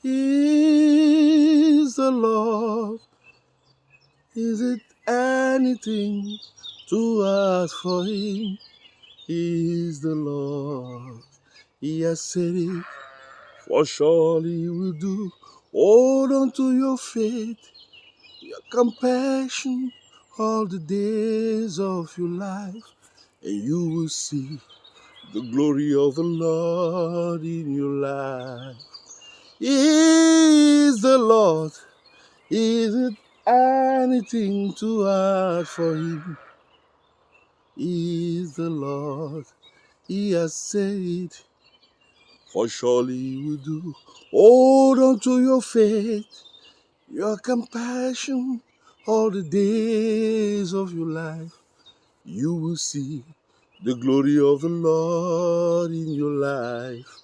is the Lord. Is it anything to ask for him? He is the Lord. He has said it, for surely he will do. Hold on to your faith, your compassion, all the days of your life, and you will see the glory of the Lord in your life. He is the Lord. Is it anything to ask for him? He is the Lord. He has said, for surely he will do. Hold on to your faith, your compassion, all the days of your life. You will see the glory of the Lord in your life.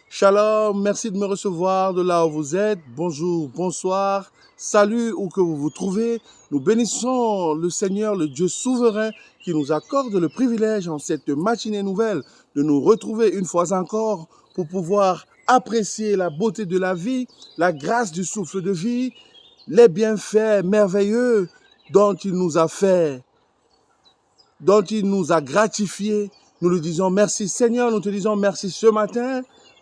Shalom, merci de me recevoir de là où vous êtes. Bonjour, bonsoir, salut où que vous vous trouvez. Nous bénissons le Seigneur, le Dieu souverain, qui nous accorde le privilège en cette matinée nouvelle de nous retrouver une fois encore pour pouvoir apprécier la beauté de la vie, la grâce du souffle de vie, les bienfaits merveilleux dont il nous a fait, dont il nous a gratifiés. Nous lui disons merci Seigneur, nous te disons merci ce matin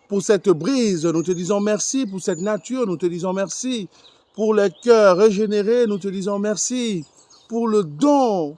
pour cette brise, nous te disons merci pour cette nature, nous te disons merci pour les cœurs régénérés, nous te disons merci pour le don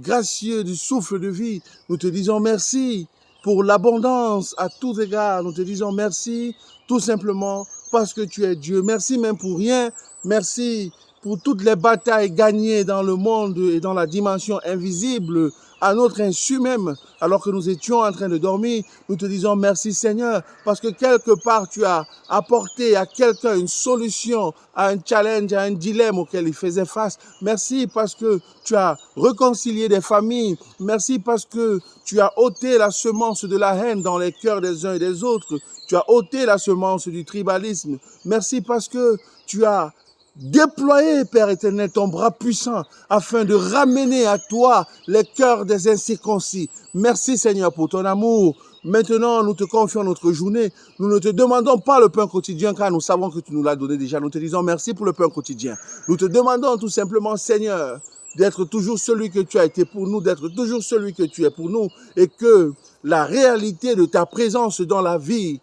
gracieux du souffle de vie, nous te disons merci pour l'abondance à tous égards, nous te disons merci tout simplement parce que tu es Dieu, merci même pour rien, merci pour toutes les batailles gagnées dans le monde et dans la dimension invisible, à notre insu même, alors que nous étions en train de dormir, nous te disons merci Seigneur, parce que quelque part tu as apporté à quelqu'un une solution à un challenge, à un dilemme auquel il faisait face. Merci parce que tu as réconcilié des familles. Merci parce que tu as ôté la semence de la haine dans les cœurs des uns et des autres. Tu as ôté la semence du tribalisme. Merci parce que tu as déployer, Père éternel, ton bras puissant afin de ramener à toi les cœurs des incirconcis. Merci Seigneur pour ton amour. Maintenant, nous te confions notre journée. Nous ne te demandons pas le pain quotidien car nous savons que tu nous l'as donné déjà. Nous te disons merci pour le pain quotidien. Nous te demandons tout simplement, Seigneur, d'être toujours celui que tu as été pour nous, d'être toujours celui que tu es pour nous et que la réalité de ta présence dans la vie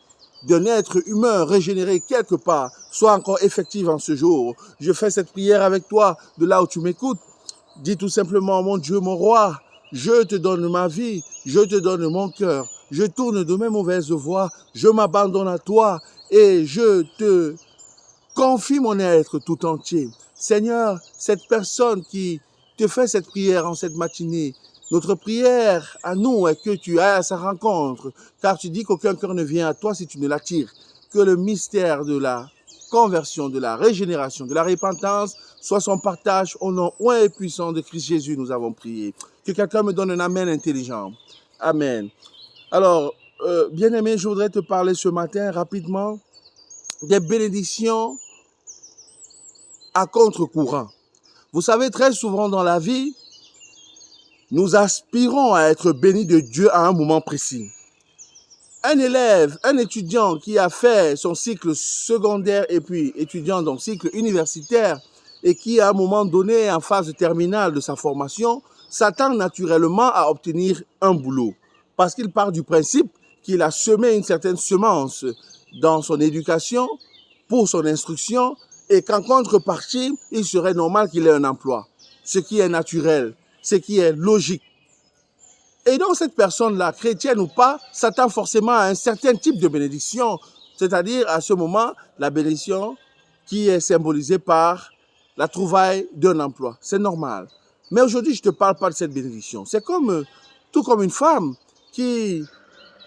d'un être humain régénéré quelque part soit encore effective en ce jour. Je fais cette prière avec toi de là où tu m'écoutes. Dis tout simplement, mon Dieu, mon roi, je te donne ma vie, je te donne mon cœur, je tourne de mes mauvaises voies, je m'abandonne à toi et je te confie mon être tout entier. Seigneur, cette personne qui te fait cette prière en cette matinée, notre prière à nous est que tu ailles à sa rencontre, car tu dis qu'aucun cœur ne vient à toi si tu ne l'attires. Que le mystère de la conversion, de la régénération, de la repentance soit son partage au nom oint et puissant de Christ Jésus, nous avons prié. Que quelqu'un me donne un amen intelligent. Amen. Alors, bien-aimé, je voudrais te parler ce matin rapidement des bénédictions à contre-courant. Vous savez, très souvent dans la vie, nous aspirons à être bénis de Dieu à un moment précis. Un élève, un étudiant qui a fait son cycle secondaire et puis étudiant dans le cycle universitaire et qui à un moment donné, en phase terminale de sa formation, s'attend naturellement à obtenir un boulot. Parce qu'il part du principe qu'il a semé une certaine semence dans son éducation, pour son instruction, et qu'en contrepartie, il serait normal qu'il ait un emploi. Ce qui est naturel, ce qui est logique. Et donc cette personne-là, chrétienne ou pas, s'attend forcément à un certain type de bénédiction, c'est-à-dire à ce moment, la bénédiction qui est symbolisée par la trouvaille d'un emploi. C'est normal. Mais aujourd'hui, je ne te parle pas de cette bénédiction. C'est comme, tout comme une femme qui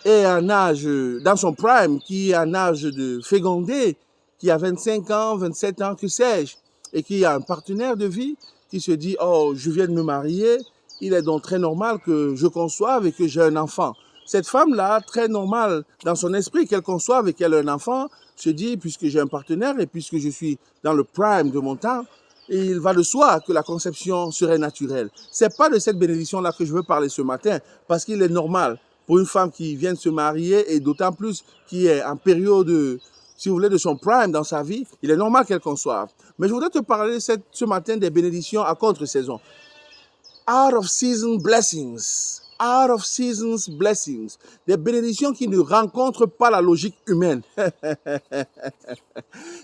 est en âge, dans son prime, qui est en âge de féconder, qui a 25 ans, 27 ans, que sais-je, et qui a un partenaire de vie qui se dit « Oh, je viens de me marier, il est donc très normal que je conçoive et que j'ai un enfant. » Cette femme-là, très normale dans son esprit, qu'elle conçoive et qu'elle ait un enfant, se dit « Puisque j'ai un partenaire et puisque je suis dans le prime de mon temps, il va de soi que la conception serait naturelle. » C'est pas de cette bénédiction-là que je veux parler ce matin, parce qu'il est normal pour une femme qui vient de se marier et d'autant plus qui est en période si vous voulez, de son prime dans sa vie, il est normal qu'elle conçoive. Mais je voudrais te parler ce matin des bénédictions à contre-saison. Out of season blessings. Out of seasons blessings. Des bénédictions qui ne rencontrent pas la logique humaine.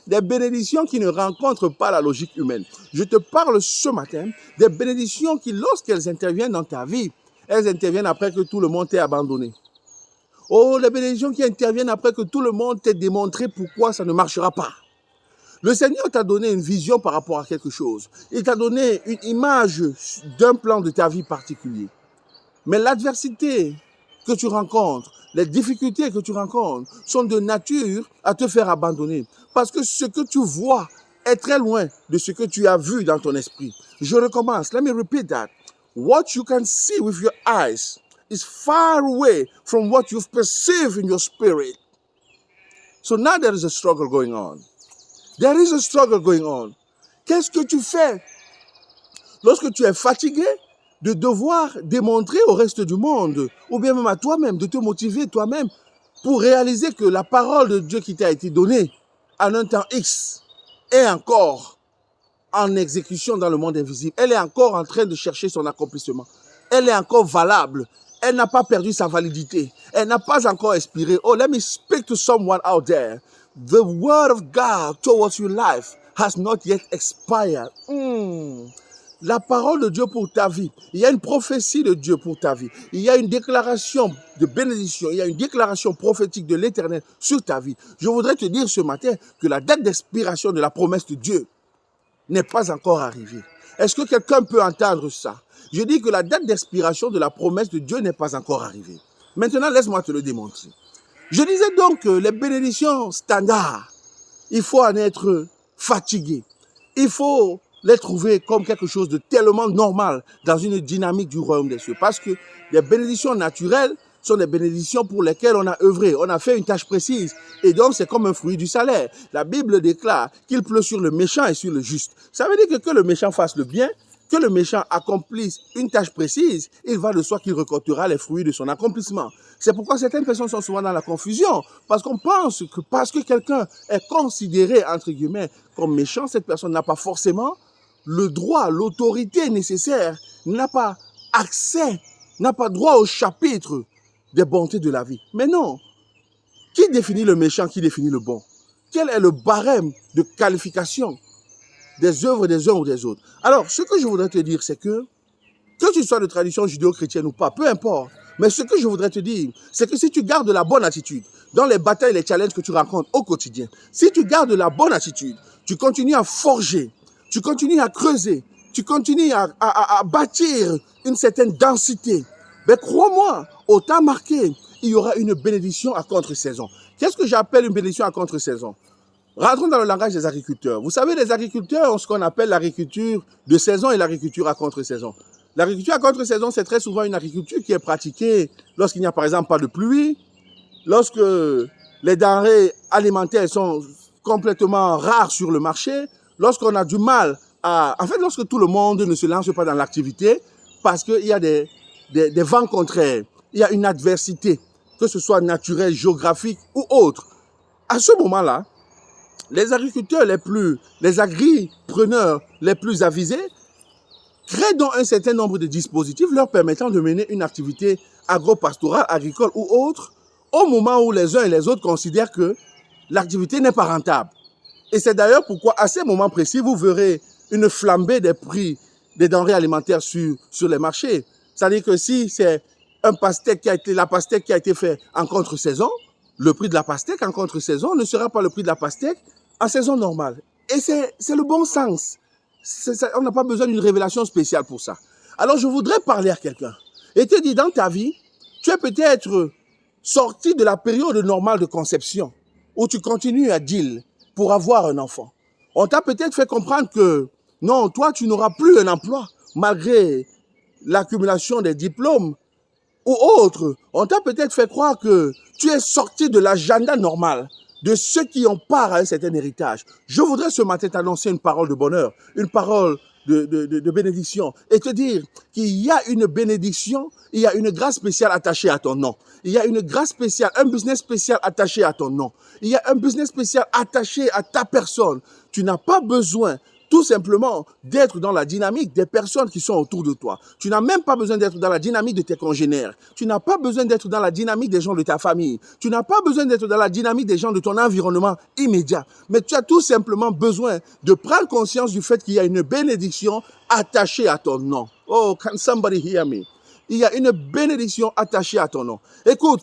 Des bénédictions qui ne rencontrent pas la logique humaine. Je te parle ce matin des bénédictions qui, lorsqu'elles interviennent dans ta vie, elles interviennent après que tout le monde t'ait abandonné. Oh, les bénédictions qui interviennent après que tout le monde t'ait démontré pourquoi ça ne marchera pas. Le Seigneur t'a donné une vision par rapport à quelque chose. Il t'a donné une image d'un plan de ta vie particulier. Mais l'adversité que tu rencontres, les difficultés que tu rencontres sont de nature à te faire abandonner. Parce que ce que tu vois est très loin de ce que tu as vu dans ton esprit. Je recommence. Let me repeat that. What you can see with your eyes is far away from what you've perceived in your spirit. So now there is a struggle going on. There is a struggle going on. Qu'est-ce que tu fais lorsque tu es fatigué de devoir démontrer au reste du monde, ou bien même à toi-même, de te motiver toi-même pour réaliser que la parole de Dieu qui t'a été donnée en un temps X est encore en exécution dans le monde invisible. Elle est encore en train de chercher son accomplissement. Elle est encore valable. Elle n'a pas perdu sa validité. Elle n'a pas encore expiré. Oh, let me speak to someone out there. The word of God towards your life has not yet expired. La parole de Dieu pour ta vie. Il y a une prophétie de Dieu pour ta vie. Il y a une déclaration de bénédiction. Il y a une déclaration prophétique de l'Éternel sur ta vie. Je voudrais te dire ce matin que la date d'expiration de la promesse de Dieu n'est pas encore arrivée. Est-ce que quelqu'un peut entendre ça? Je dis que la date d'expiration de la promesse de Dieu n'est pas encore arrivée. Maintenant, laisse-moi te le démontrer. Je disais donc que les bénédictions standards, il faut en être fatigué. Il faut les trouver comme quelque chose de tellement normal dans une dynamique du royaume des cieux. Parce que les bénédictions naturelles sont des bénédictions pour lesquelles on a œuvré, on a fait une tâche précise. Et donc, c'est comme un fruit du salaire. La Bible déclare qu'il pleut sur le méchant et sur le juste. Ça veut dire que le méchant fasse le bien, que le méchant accomplisse une tâche précise, il va de soi qu'il récoltera les fruits de son accomplissement. C'est pourquoi certaines personnes sont souvent dans la confusion, parce qu'on pense que parce que quelqu'un est considéré, entre guillemets, comme méchant, cette personne n'a pas forcément le droit, l'autorité nécessaire, n'a pas accès, n'a pas droit au chapitre des bontés de la vie. Mais non. Qui définit le méchant, qui définit le bon? Quel est le barème de qualification des œuvres des uns ou des autres? Alors, ce que je voudrais te dire, c'est que tu sois de tradition judéo-chrétienne ou pas, peu importe, mais ce que je voudrais te dire, c'est que si tu gardes la bonne attitude dans les batailles et les challenges que tu rencontres au quotidien, si tu gardes la bonne attitude, tu continues à forger, tu continues à creuser, tu continues à bâtir une certaine densité, ben crois-moi, au temps marqué, il y aura une bénédiction à contre-saison. Qu'est-ce que j'appelle une bénédiction à contre-saison? Rentrons dans le langage des agriculteurs. Vous savez, les agriculteurs ont ce qu'on appelle l'agriculture de saison et l'agriculture à contre-saison. L'agriculture à contre-saison, c'est très souvent une agriculture qui est pratiquée lorsqu'il n'y a par exemple pas de pluie, lorsque les denrées alimentaires sont complètement rares sur le marché, lorsqu'on a du mal à... En fait, lorsque tout le monde ne se lance pas dans l'activité parce qu'il y a des vents contraires, il y a une adversité, que ce soit naturelle, géographique ou autre. À ce moment-là, les agriculteurs les agripreneurs les plus avisés créent donc un certain nombre de dispositifs leur permettant de mener une activité agro-pastorale, agricole ou autre, au moment où les uns et les autres considèrent que l'activité n'est pas rentable. Et c'est d'ailleurs pourquoi, à ces moments précis, vous verrez une flambée des prix des denrées alimentaires sur les marchés. C'est-à-dire que si c'est la pastèque qui a été faite en contre-saison, le prix de la pastèque en contre-saison ne sera pas le prix de la pastèque en saison normale. Et c'est le bon sens. On n'a pas besoin d'une révélation spéciale pour ça. Alors je voudrais parler à quelqu'un et te dire, dans ta vie, tu es peut-être sorti de la période normale de conception où tu continues à deal pour avoir un enfant. On t'a peut-être fait comprendre que non, toi tu n'auras plus un emploi malgré l'accumulation des diplômes ou autre. On t'a peut-être fait croire que tu es sorti de l'agenda normal de ceux qui ont part à un certain héritage. Je voudrais ce matin t'annoncer une parole de bonheur, une parole de bénédiction et te dire qu'il y a une bénédiction, il y a une grâce spéciale attachée à ton nom. Il y a une grâce spéciale, un business spécial attaché à ton nom. Il y a un business spécial attaché à ta personne. Tu n'as pas besoin tout simplement d'être dans la dynamique des personnes qui sont autour de toi. Tu n'as même pas besoin d'être dans la dynamique de tes congénères. Tu n'as pas besoin d'être dans la dynamique des gens de ta famille. Tu n'as pas besoin d'être dans la dynamique des gens de ton environnement immédiat. Mais tu as tout simplement besoin de prendre conscience du fait qu'il y a une bénédiction attachée à ton nom. Oh, can somebody hear me? Il y a une bénédiction attachée à ton nom. Écoute,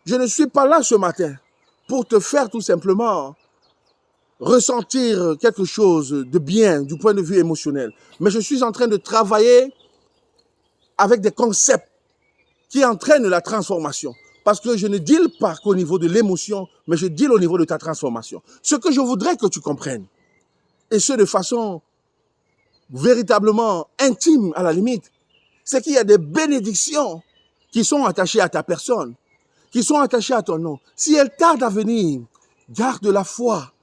je ne suis pas là ce matin pour te faire tout simplement ressentir quelque chose de bien du point de vue émotionnel. Mais je suis en train de travailler avec des concepts qui entraînent la transformation. Parce que je ne deal pas qu'au niveau de l'émotion, mais je deal au niveau de ta transformation. Ce que je voudrais que tu comprennes, et ce de façon véritablement intime à la limite, c'est qu'il y a des bénédictions qui sont attachées à ta personne, qui sont attachées à ton nom. Si elles tardent à venir, garde la foi.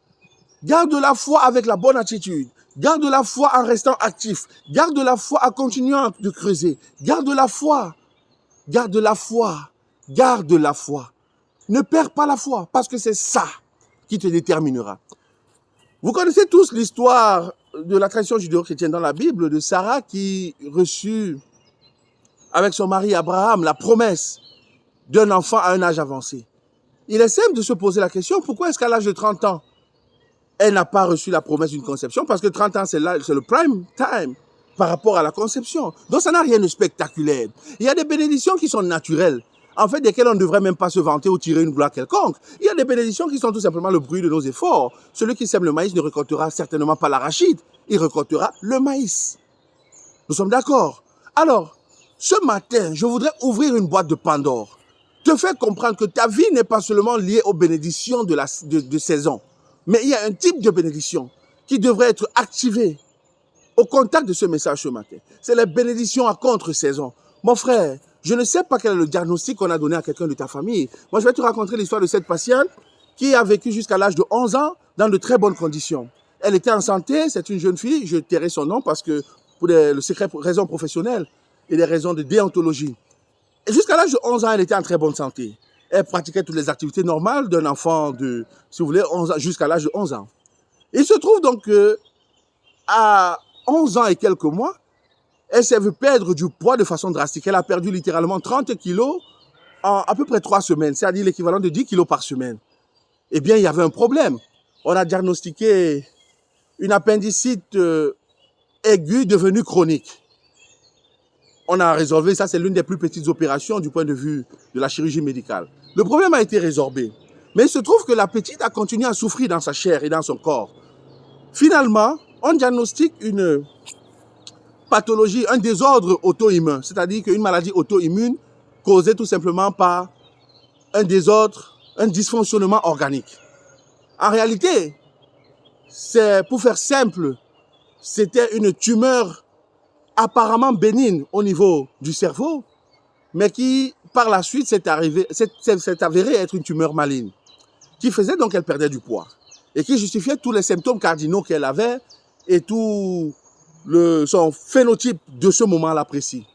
Garde la foi avec la bonne attitude. Garde la foi en restant actif. Garde la foi en continuant de creuser. Garde la foi. Garde la foi. Garde la foi. Ne perds pas la foi parce que c'est ça qui te déterminera. Vous connaissez tous l'histoire de la tradition judéo-chrétienne dans la Bible de Sarah qui reçut avec son mari Abraham la promesse d'un enfant à un âge avancé. Il est simple de se poser la question, pourquoi est-ce qu'à l'âge de 30 ans, elle n'a pas reçu la promesse d'une conception? Parce que 30 ans, c'est le prime time par rapport à la conception. Donc, ça n'a rien de spectaculaire. Il y a des bénédictions qui sont naturelles, en fait, desquelles on ne devrait même pas se vanter ou tirer une gloire quelconque. Il y a des bénédictions qui sont tout simplement le bruit de nos efforts. Celui qui sème le maïs ne récoltera certainement pas l'arachide, il récoltera le maïs. Nous sommes d'accord? Alors, ce matin, je voudrais ouvrir une boîte de Pandore, te faire comprendre que ta vie n'est pas seulement liée aux bénédictions de saison, mais il y a un type de bénédiction qui devrait être activé au contact de ce message ce matin. C'est la bénédiction à contre-saison. Mon frère, je ne sais pas quel est le diagnostic qu'on a donné à quelqu'un de ta famille. Moi, je vais te raconter l'histoire de cette patiente qui a vécu jusqu'à l'âge de 11 ans dans de très bonnes conditions. Elle était en santé, c'est une jeune fille, je tairai son nom parce que pour des raisons professionnelles et des raisons de déontologie. Et jusqu'à l'âge de 11 ans, elle était en très bonne santé. Elle pratiquait toutes les activités normales d'un enfant de, si vous voulez, 11 ans, jusqu'à l'âge de 11 ans. Il se trouve donc qu'à 11 ans et quelques mois, elle s'est vue perdre du poids de façon drastique. Elle a perdu littéralement 30 kilos en à peu près 3 semaines, c'est-à-dire l'équivalent de 10 kilos par semaine. Eh bien, il y avait un problème. On a diagnostiqué une appendicite aiguë devenue chronique. On a résolvé, ça c'est l'une des plus petites opérations du point de vue de la chirurgie médicale. Le problème a été résorbé. Mais il se trouve que la petite a continué à souffrir dans sa chair et dans son corps. Finalement, on diagnostique une pathologie, un désordre auto-immun, c'est-à-dire qu'une maladie auto-immune causée tout simplement par un désordre, un dysfonctionnement organique. En réalité, c'est, pour faire simple, c'était une tumeur apparemment bénigne au niveau du cerveau, mais qui, par la suite, s'est avérée être une tumeur maligne, qui faisait donc qu'elle perdait du poids, et qui justifiait tous les symptômes cardinaux qu'elle avait, et tout son phénotype de ce moment-là précis.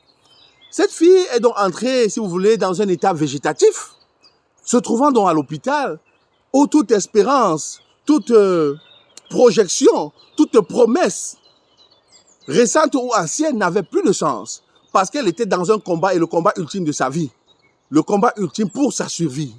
Cette fille est donc entrée, si vous voulez, dans un état végétatif, se trouvant donc à l'hôpital, où toute espérance, toute projection, toute promesse, récente ou ancienne, n'avait plus de sens, parce qu'elle était dans un combat, et le combat ultime de sa vie, le combat ultime pour sa survie.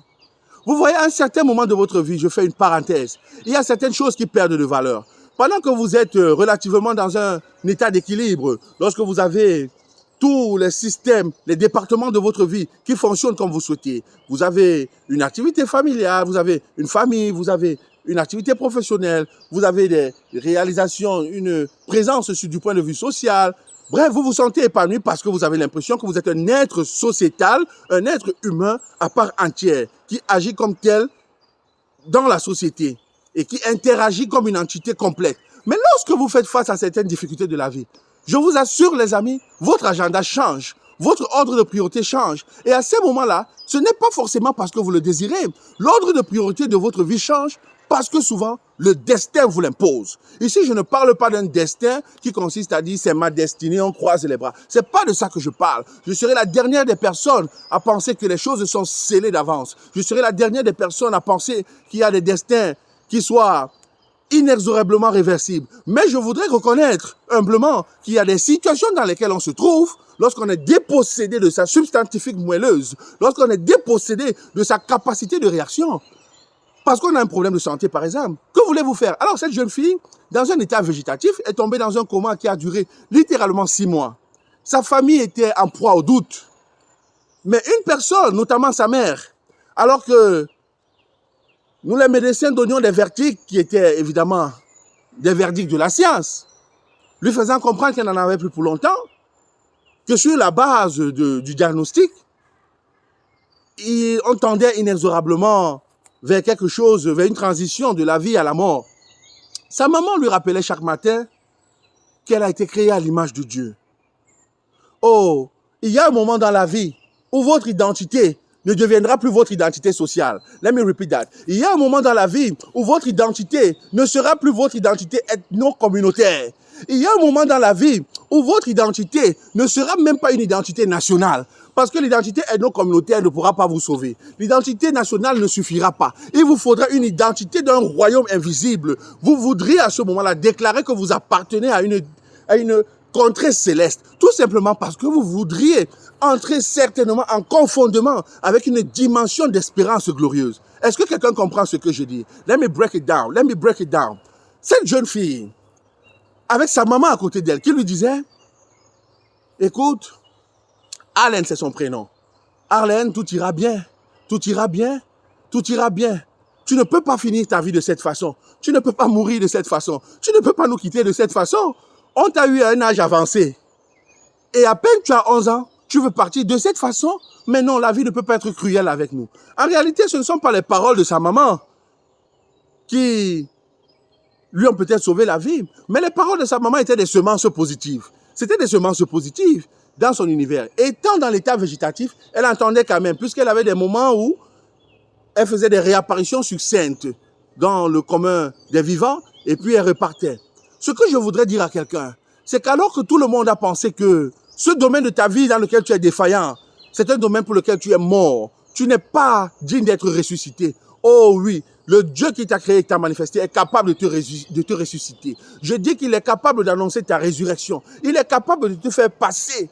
Vous voyez, à un certain moment de votre vie, je fais une parenthèse, il y a certaines choses qui perdent de valeur. Pendant que vous êtes relativement dans un état d'équilibre, lorsque vous avez tous les systèmes, les départements de votre vie qui fonctionnent comme vous souhaitez, vous avez une activité familiale, vous avez une famille, vous avez une activité professionnelle, vous avez des réalisations, une présence du point de vue social. Bref, vous vous sentez épanoui parce que vous avez l'impression que vous êtes un être sociétal, un être humain à part entière, qui agit comme tel dans la société et qui interagit comme une entité complète. Mais lorsque vous faites face à certaines difficultés de la vie, je vous assure les amis, votre agenda change, votre ordre de priorité change. Et à ces moments-là, ce n'est pas forcément parce que vous le désirez. L'ordre de priorité de votre vie change Parce que souvent, le destin vous l'impose. Ici, je ne parle pas d'un destin qui consiste à dire c'est ma destinée, on croise les bras. C'est pas de ça que je parle. Je serai la dernière des personnes à penser que les choses sont scellées d'avance. Je serai la dernière des personnes à penser qu'il y a des destins qui soient inexorablement réversibles. Mais je voudrais reconnaître humblement qu'il y a des situations dans lesquelles on se trouve lorsqu'on est dépossédé de sa substantifique moelleuse, lorsqu'on est dépossédé de sa capacité de réaction. Parce qu'on a un problème de santé, par exemple. Que voulez-vous faire? Alors, cette jeune fille, dans un état végétatif, est tombée dans un coma qui a duré littéralement 6 mois. Sa famille était en proie au doute. Mais une personne, notamment sa mère, alors que nous, les médecins, donnions des verdicts qui étaient évidemment des verdicts de la science, lui faisant comprendre qu'elle n'en avait plus pour longtemps, que sur la base du diagnostic, on tendait inexorablement vers quelque chose, vers une transition de la vie à la mort. Sa maman lui rappelait chaque matin qu'elle a été créée à l'image de Dieu. Oh, il y a un moment dans la vie où votre identité ne deviendra plus votre identité sociale. Let me repeat that. Il y a un moment dans la vie où votre identité ne sera plus votre identité ethno-communautaire. Il y a un moment dans la vie où votre identité ne sera même pas une identité nationale. Parce que l'identité ethno-communautaire ne pourra pas vous sauver. L'identité nationale ne suffira pas. Il vous faudra une identité d'un royaume invisible. Vous voudriez à ce moment-là déclarer que vous appartenez à une contrée céleste. Tout simplement parce que vous voudriez entrer certainement en confondement avec une dimension d'espérance glorieuse. Est-ce que quelqu'un comprend ce que je dis? Let me break it down. Let me break it down. Cette jeune fille, avec sa maman à côté d'elle, qui lui disait, écoute, Arlène, c'est son prénom. Arlène, tout ira bien. Tout ira bien. Tout ira bien. Tu ne peux pas finir ta vie de cette façon. Tu ne peux pas mourir de cette façon. Tu ne peux pas nous quitter de cette façon. On t'a eu à un âge avancé. Et à peine tu as 11 ans, tu veux partir de cette façon. Mais non, la vie ne peut pas être cruelle avec nous. En réalité, ce ne sont pas les paroles de sa maman qui lui ont peut-être sauvé la vie. Mais les paroles de sa maman étaient des semences positives. C'était des semences positives dans son univers. Étant dans l'état végétatif, elle entendait quand même, puisqu'elle avait des moments où elle faisait des réapparitions succinctes dans le commun des vivants, et puis elle repartait. Ce que je voudrais dire à quelqu'un, c'est qu'alors que tout le monde a pensé que ce domaine de ta vie dans lequel tu es défaillant, c'est un domaine pour lequel tu es mort, tu n'es pas digne d'être ressuscité. Oh oui, le Dieu qui t'a créé et t'a manifesté est capable de te ressusciter. Je dis qu'il est capable d'annoncer ta résurrection. Il est capable de te faire passer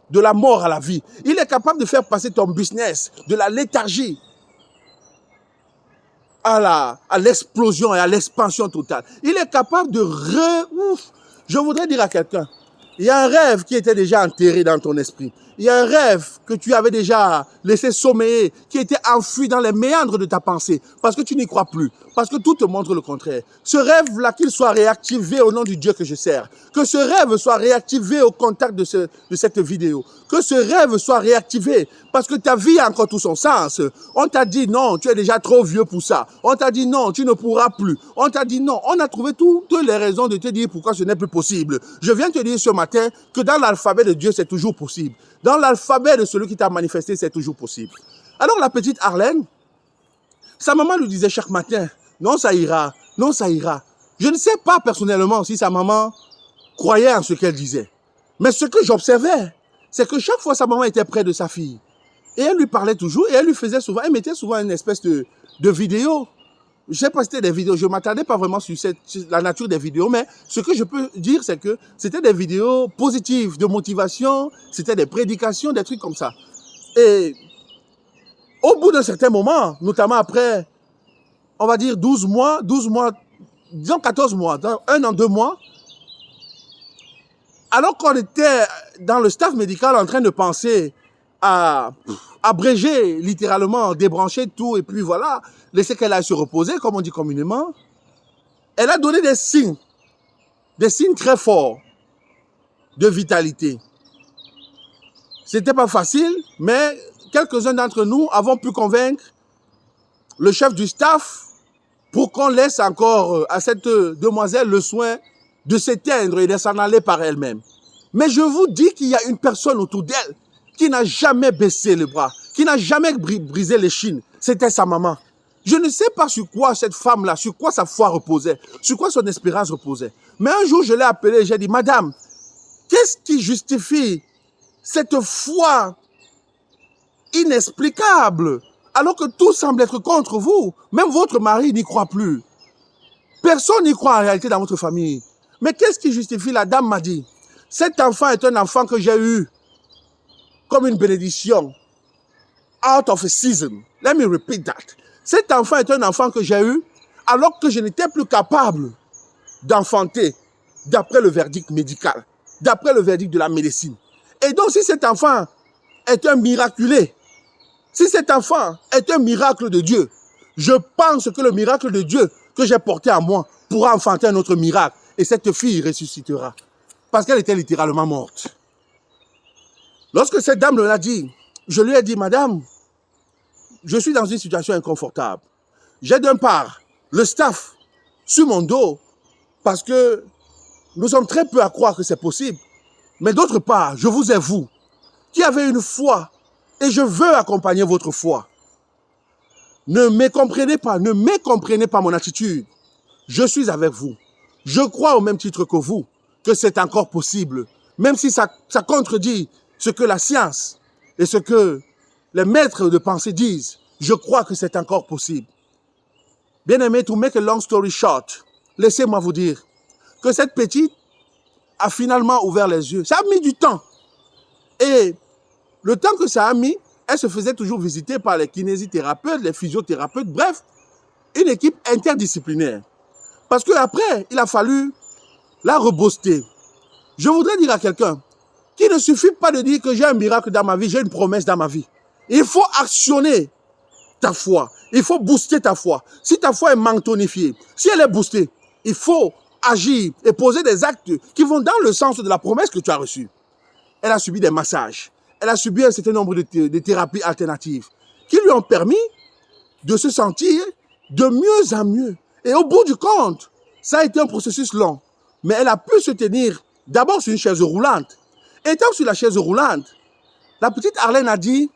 de la mort à la vie. Il est capable de faire passer ton business de la léthargie à l'explosion et à l'expansion totale. Il est capable de Je voudrais dire à quelqu'un, il y a un rêve qui était déjà enterré dans ton esprit. Il y a un rêve que tu avais déjà laissé sommeiller, qui était enfui dans les méandres de ta pensée, parce que tu n'y crois plus, parce que tout te montre le contraire. Ce rêve-là, qu'il soit réactivé au nom du Dieu que je sers. Que ce rêve soit réactivé au contact de cette vidéo. Que ce rêve soit réactivé, parce que ta vie a encore tout son sens. On t'a dit non, tu es déjà trop vieux pour ça. On t'a dit non, tu ne pourras plus. On t'a dit non, on a trouvé toutes les raisons de te dire pourquoi ce n'est plus possible. Je viens te dire ce matin que dans l'alphabet de Dieu, c'est toujours possible. Dans l'alphabet de celui qui t'a manifesté, c'est toujours possible. Alors la petite Arlène, sa maman lui disait chaque matin, non ça ira, non ça ira. Je ne sais pas personnellement si sa maman croyait en ce qu'elle disait. Mais ce que j'observais, c'est que chaque fois sa maman était près de sa fille. Et elle lui parlait toujours, et elle lui faisait souvent, elle mettait souvent une espèce de vidéo. Je ne sais pas si c'était des vidéos, je ne m'attendais pas vraiment sur la nature des vidéos, mais ce que je peux dire, c'est que c'était des vidéos positives, de motivation, c'était des prédications, des trucs comme ça. Et au bout d'un certain moment, notamment après, on va dire 12 mois, disons 14 mois, dans 1 an, 2 mois, alors qu'on était dans le staff médical en train de penser à abréger, littéralement, débrancher tout, et puis voilà, laisser qu'elle aille se reposer, comme on dit communément, elle a donné des signes très forts de vitalité. C'était pas facile, mais quelques-uns d'entre nous avons pu convaincre le chef du staff pour qu'on laisse encore à cette demoiselle le soin de s'éteindre et de s'en aller par elle-même. Mais je vous dis qu'il y a une personne autour d'elle qui n'a jamais baissé les bras, qui n'a jamais brisé les chines. C'était sa maman. Je ne sais pas sur quoi cette femme-là, sur quoi sa foi reposait, sur quoi son espérance reposait. Mais un jour, je l'ai appelée et j'ai dit, Madame, qu'est-ce qui justifie cette foi inexplicable, alors que tout semble être contre vous? Même votre mari n'y croit plus. Personne n'y croit en réalité dans votre famille. Mais qu'est-ce qui justifie? La dame m'a dit, cet enfant est un enfant que j'ai eu comme une bénédiction. Out of a season. Let me repeat that. Cet enfant est un enfant que j'ai eu alors que je n'étais plus capable d'enfanter d'après le verdict médical, d'après le verdict de la médecine. Et donc, si cet enfant est un miraculé, si cet enfant est un miracle de Dieu, je pense que le miracle de Dieu que j'ai porté à moi pourra enfanter un autre miracle. Et cette fille ressuscitera. Parce qu'elle était littéralement morte. Lorsque cette dame me l'a dit, je lui ai dit, Madame, je suis dans une situation inconfortable. J'ai d'un part le staff sur mon dos parce que nous sommes très peu à croire que c'est possible. Mais d'autre part, je vous ai vous qui avez une foi et je veux accompagner votre foi. Ne mécomprenez pas mon attitude. Je suis avec vous. Je crois au même titre que vous que c'est encore possible, même si ça contredit ce que la science et ce que les maîtres de pensée disent. Je crois que c'est encore possible. Bien-aimé, to make a long story short, laissez-moi vous dire que cette petite a finalement ouvert les yeux. Ça a mis du temps. Et le temps que ça a mis, elle se faisait toujours visiter par les kinésithérapeutes, les physiothérapeutes, bref, une équipe interdisciplinaire. Parce qu'après, il a fallu la reboster. Je voudrais dire à quelqu'un qu'il ne suffit pas de dire que j'ai un miracle dans ma vie, j'ai une promesse dans ma vie. Il faut actionner ta foi. Il faut booster ta foi. Si ta foi est mentonifiée, si elle est boostée, il faut agir et poser des actes qui vont dans le sens de la promesse que tu as reçue. Elle a subi des massages. Elle a subi un certain nombre de thérapies alternatives qui lui ont permis de se sentir de mieux en mieux. Et au bout du compte, ça a été un processus long. Mais elle a pu se tenir d'abord sur une chaise roulante. Étant sur la chaise roulante, la petite Arlène a dit,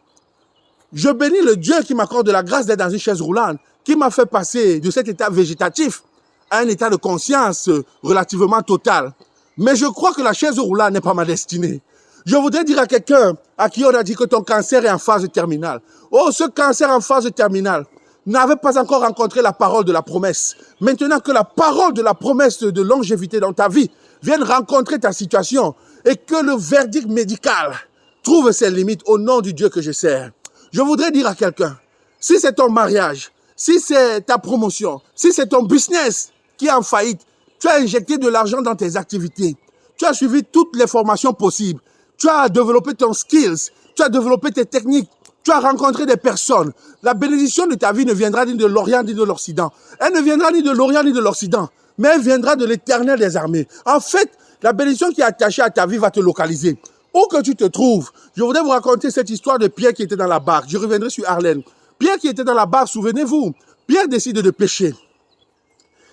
je bénis le Dieu qui m'accorde la grâce d'être dans une chaise roulante, qui m'a fait passer de cet état végétatif à un état de conscience relativement total. Mais je crois que la chaise roulante n'est pas ma destinée. Je voudrais dire à quelqu'un à qui on a dit que ton cancer est en phase terminale. Oh, ce cancer en phase terminale n'avait pas encore rencontré la parole de la promesse. Maintenant que la parole de la promesse de longévité dans ta vie vienne rencontrer ta situation et que le verdict médical trouve ses limites au nom du Dieu que je sers. Je voudrais dire à quelqu'un, si c'est ton mariage, si c'est ta promotion, si c'est ton business qui est en faillite, tu as injecté de l'argent dans tes activités, tu as suivi toutes les formations possibles, tu as développé ton skills, tu as développé tes techniques, tu as rencontré des personnes. La bénédiction de ta vie ne viendra ni de l'Orient ni de l'Occident. Elle ne viendra ni de l'Orient ni de l'Occident, mais elle viendra de l'Éternel des armées. En fait, la bénédiction qui est attachée à ta vie va te localiser. Où que tu te trouves, je voudrais vous raconter cette histoire de Pierre qui était dans la barque. Je reviendrai sur Arlène. Pierre qui était dans la barque, souvenez-vous, Pierre décide de pêcher.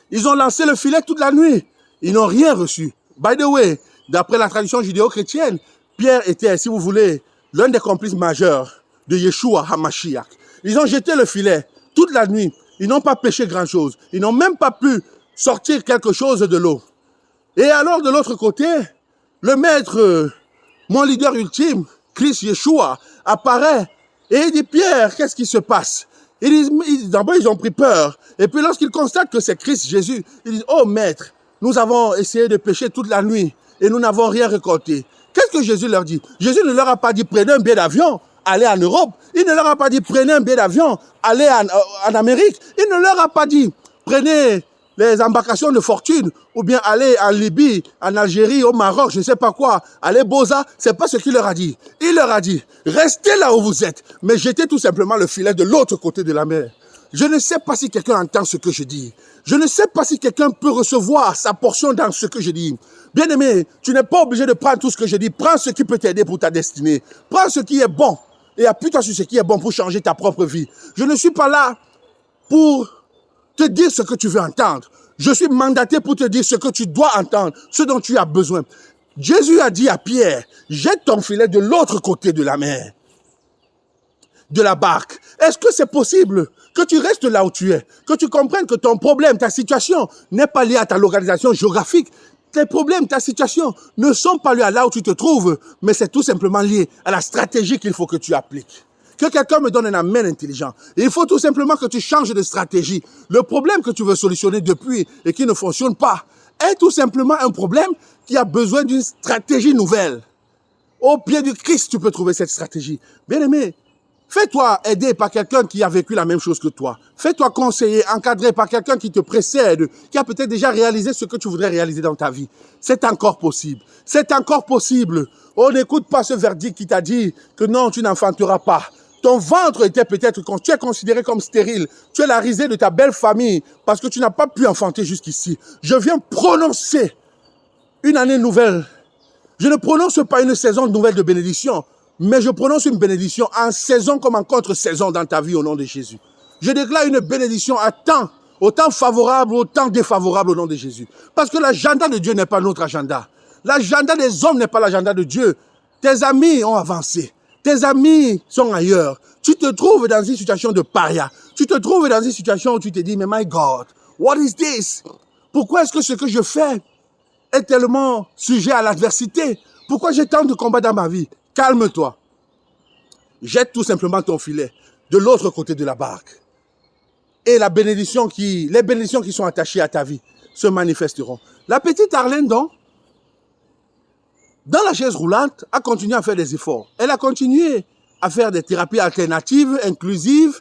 Ils ont lancé le filet toute la nuit. Ils n'ont rien reçu. By the way, d'après la tradition judéo-chrétienne, Pierre était, si vous voulez, l'un des complices majeurs de Yeshua HaMashiach. Ils ont jeté le filet toute la nuit. Ils n'ont pas pêché grand-chose. Ils n'ont même pas pu sortir quelque chose de l'eau. Et alors, de l'autre côté, le maître, mon leader ultime, Christ Yeshua, apparaît et il dit, Pierre, qu'est-ce qui se passe? D'abord, ils ont pris peur. Et puis, lorsqu'ils constatent que c'est Christ Jésus, ils disent, oh maître, nous avons essayé de pêcher toute la nuit et nous n'avons rien récolté. Qu'est-ce que Jésus leur dit? Jésus ne leur a pas dit, prenez un billet d'avion, allez en Europe. Il ne leur a pas dit, prenez un billet d'avion, allez en Amérique. Il ne leur a pas dit, prenez les embarcations de fortune, ou bien aller en Libye, en Algérie, au Maroc, je ne sais pas quoi, aller Boza, c'est pas ce qu'il leur a dit. Il leur a dit, restez là où vous êtes, mais jetez tout simplement le filet de l'autre côté de la mer. Je ne sais pas si quelqu'un entend ce que je dis. Je ne sais pas si quelqu'un peut recevoir sa portion dans ce que je dis. Bien-aimé, tu n'es pas obligé de prendre tout ce que je dis. Prends ce qui peut t'aider pour ta destinée. Prends ce qui est bon et appuie-toi sur ce qui est bon pour changer ta propre vie. Je ne suis pas là pour te dire ce que tu veux entendre. Je suis mandaté pour te dire ce que tu dois entendre, ce dont tu as besoin. Jésus a dit à Pierre, jette ton filet de l'autre côté de la mer, de la barque. Est-ce que c'est possible Que tu restes là où tu es. Que tu comprennes que ton problème, ta situation n'est pas liée à ta localisation géographique. Tes problèmes, ta situation ne sont pas liés à là où tu te trouves, mais c'est tout simplement lié à la stratégie qu'il faut que tu appliques. Que quelqu'un me donne un amen intelligent. Il faut tout simplement que tu changes de stratégie. Le problème que tu veux solutionner depuis et qui ne fonctionne pas est tout simplement un problème qui a besoin d'une stratégie nouvelle. Au pied du Christ, tu peux trouver cette stratégie. Bien-aimé, fais-toi aider par quelqu'un qui a vécu la même chose que toi. Fais-toi conseiller, encadrer par quelqu'un qui te précède, qui a peut-être déjà réalisé ce que tu voudrais réaliser dans ta vie. C'est encore possible. C'est encore possible. On n'écoute pas ce verdict qui t'a dit que non, tu n'enfanteras pas. Ton ventre était peut-être, tu es considéré comme stérile. Tu es la risée de ta belle famille parce que tu n'as pas pu enfanter jusqu'ici. Je viens prononcer une année nouvelle. Je ne prononce pas une saison nouvelle de bénédiction, mais je prononce une bénédiction en saison comme en contre-saison dans ta vie au nom de Jésus. Je déclare une bénédiction à temps, autant favorable, autant défavorable au nom de Jésus. Parce que l'agenda de Dieu n'est pas notre agenda. L'agenda des hommes n'est pas l'agenda de Dieu. Tes amis ont avancé. Tes amis sont ailleurs. Tu te trouves dans une situation de paria. Tu te trouves dans une situation où tu te dis, mais my God, what is this? Pourquoi est-ce que ce que je fais est tellement sujet à l'adversité? Pourquoi j'ai tant de combats dans ma vie? Calme-toi. Jette tout simplement ton filet de l'autre côté de la barque. Et les bénédictions qui sont attachées à ta vie se manifesteront. La petite Arlène, donc, dans la chaise roulante, a continué à faire des efforts. Elle a continué à faire des thérapies alternatives, inclusives,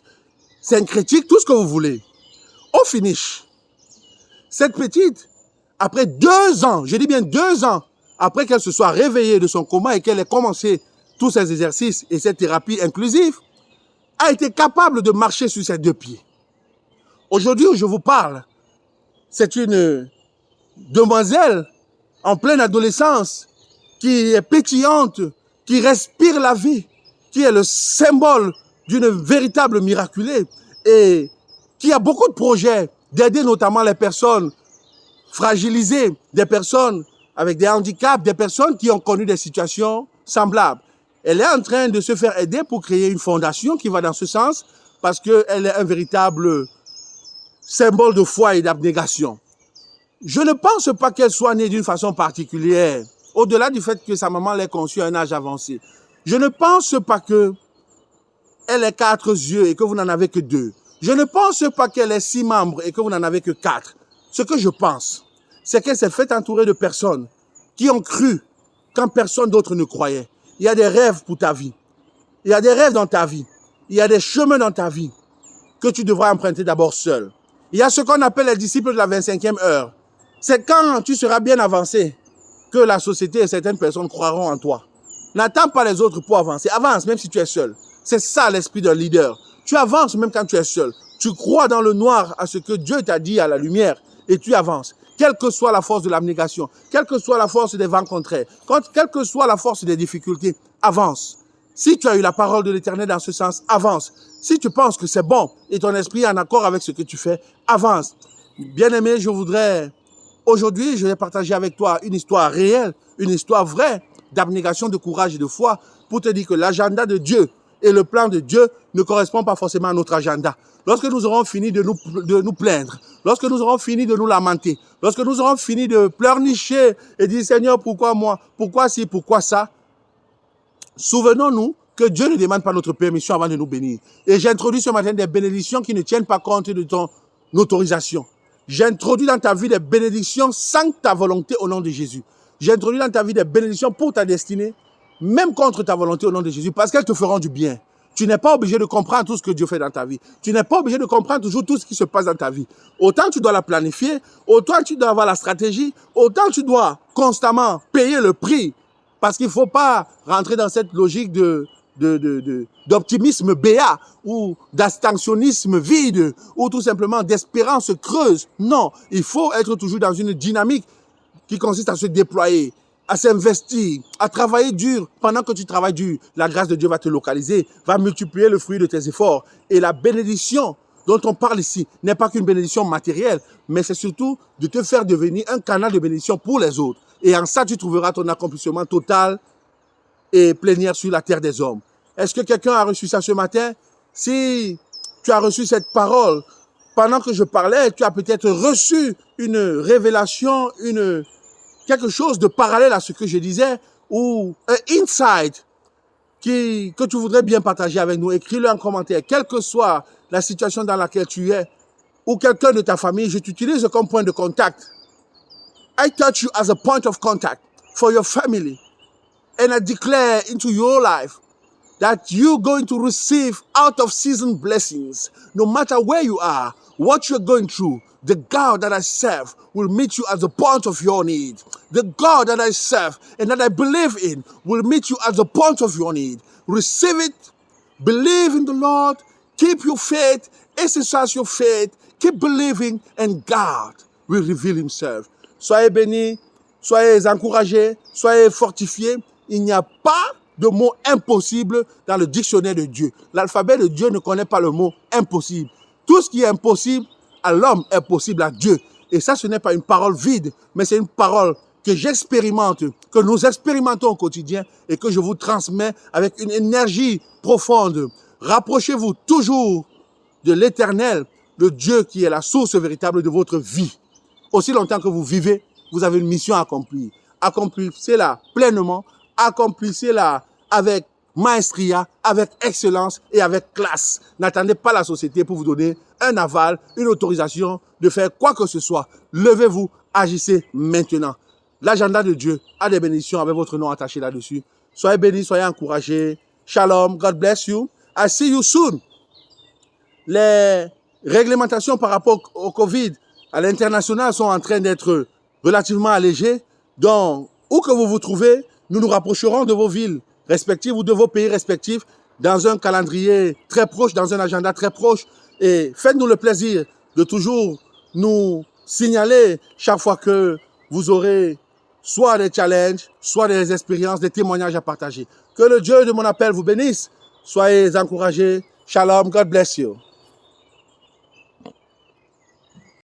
syncrétiques, tout ce que vous voulez. Au finish, cette petite, après 2 ans, je dis bien 2 ans, après qu'elle se soit réveillée de son coma et qu'elle ait commencé tous ces exercices et cette thérapie inclusive, a été capable de marcher sur ses 2 pieds. Aujourd'hui où je vous parle, c'est une demoiselle en pleine adolescence qui est pétillante, qui respire la vie, qui est le symbole d'une véritable miraculée et qui a beaucoup de projets d'aider notamment les personnes fragilisées, des personnes avec des handicaps, des personnes qui ont connu des situations semblables. Elle est en train de se faire aider pour créer une fondation qui va dans ce sens parce qu'elle est un véritable symbole de foi et d'abnégation. Je ne pense pas qu'elle soit née d'une façon particulière, au-delà du fait que sa maman l'ait conçue à un âge avancé. Je ne pense pas qu'elle ait 4 yeux et que vous n'en avez que 2. Je ne pense pas qu'elle ait 6 membres et que vous n'en avez que 4. Ce que je pense, c'est qu'elle s'est fait entourer de personnes qui ont cru quand personne d'autre ne croyait. Il y a des rêves pour ta vie. Il y a des rêves dans ta vie. Il y a des chemins dans ta vie que tu devras emprunter d'abord seul. Il y a ce qu'on appelle les disciples de la 25e heure. C'est quand tu seras bien avancé que la société et certaines personnes croiront en toi. N'attends pas les autres pour avancer. Avance même si tu es seul. C'est ça l'esprit d'un leader. Tu avances même quand tu es seul. Tu crois dans le noir à ce que Dieu t'a dit à la lumière et tu avances. Quelle que soit la force de l'abnégation, quelle que soit la force des vents contraires, quelle que soit la force des difficultés, avance. Si tu as eu la parole de l'Éternel dans ce sens, avance. Si tu penses que c'est bon et ton esprit est en accord avec ce que tu fais, avance. Bien-aimé, aujourd'hui, je vais partager avec toi une histoire réelle, une histoire vraie d'abnégation, de courage et de foi pour te dire que l'agenda de Dieu et le plan de Dieu ne correspondent pas forcément à notre agenda. Lorsque nous aurons fini de nous plaindre, lorsque nous aurons fini de nous lamenter, lorsque nous aurons fini de pleurnicher et dire Seigneur, pourquoi moi? Pourquoi ci? Pourquoi ça? Souvenons-nous que Dieu ne demande pas notre permission avant de nous bénir. Et j'introduis ce matin des bénédictions qui ne tiennent pas compte de ton autorisation. J'introduis dans ta vie des bénédictions sans ta volonté au nom de Jésus. J'introduis dans ta vie des bénédictions pour ta destinée, même contre ta volonté au nom de Jésus, parce qu'elles te feront du bien. Tu n'es pas obligé de comprendre tout ce que Dieu fait dans ta vie. Tu n'es pas obligé de comprendre toujours tout ce qui se passe dans ta vie. Autant tu dois la planifier, autant tu dois avoir la stratégie, autant tu dois constamment payer le prix. Parce qu'il ne faut pas rentrer dans cette logique d'optimisme béat ou d'abstentionnisme vide ou tout simplement d'espérance creuse. Non, il faut être toujours dans une dynamique qui consiste à se déployer, à s'investir, à travailler dur. Pendant que tu travailles dur, la grâce de Dieu va te localiser, va multiplier le fruit de tes efforts. Et la bénédiction dont on parle ici n'est pas qu'une bénédiction matérielle, mais c'est surtout de te faire devenir un canal de bénédiction pour les autres. Et en ça, tu trouveras ton accomplissement total et plénière sur la terre des hommes. Est-ce que quelqu'un a reçu ça ce matin? Si tu as reçu cette parole. Pendant que je parlais, tu as peut-être reçu une révélation, quelque chose de parallèle à ce que je disais, ou un insight que tu voudrais bien partager avec nous. Écris-le en commentaire, quelle que soit la situation dans laquelle tu es, ou quelqu'un de ta famille, je t'utilise comme point de contact. I touch you as a point of contact for your family. And I declare into your life that you're going to receive out of season blessings. No matter where you are, what you're going through, the God that I serve will meet you at the point of your need. The God that I serve and that I believe in will meet you at the point of your need. Receive it, believe in the Lord, keep your faith, exercise your faith, keep believing, and God will reveal himself. Soyez bénis, soyez encouragés, soyez fortifiés. Il n'y a pas de mot impossible dans le dictionnaire de Dieu. L'alphabet de Dieu ne connaît pas le mot impossible. Tout ce qui est impossible à l'homme est possible à Dieu. Et ça, ce n'est pas une parole vide, mais c'est une parole que j'expérimente, que nous expérimentons au quotidien et que je vous transmets avec une énergie profonde. Rapprochez-vous toujours de l'Éternel, le Dieu qui est la source véritable de votre vie. Aussi longtemps que vous vivez, vous avez une mission à accomplir. Accomplissez-la pleinement, accomplissez-la avec maestria, avec excellence et avec classe. N'attendez pas la société pour vous donner un aval, une autorisation de faire quoi que ce soit. Levez-vous, agissez maintenant. L'agenda de Dieu a des bénédictions avec votre nom attaché là-dessus. Soyez bénis, soyez encouragés. Shalom, God bless you. I see you soon. Les réglementations par rapport au Covid à l'international sont en train d'être relativement allégées. Donc, où que vous vous trouvez, nous nous rapprocherons de vos villes respectives ou de vos pays respectifs dans un calendrier très proche, dans un agenda très proche. Et faites-nous le plaisir de toujours nous signaler chaque fois que vous aurez soit des challenges, soit des expériences, des témoignages à partager. Que le Dieu de mon appel vous bénisse. Soyez encouragés. Shalom. God bless you.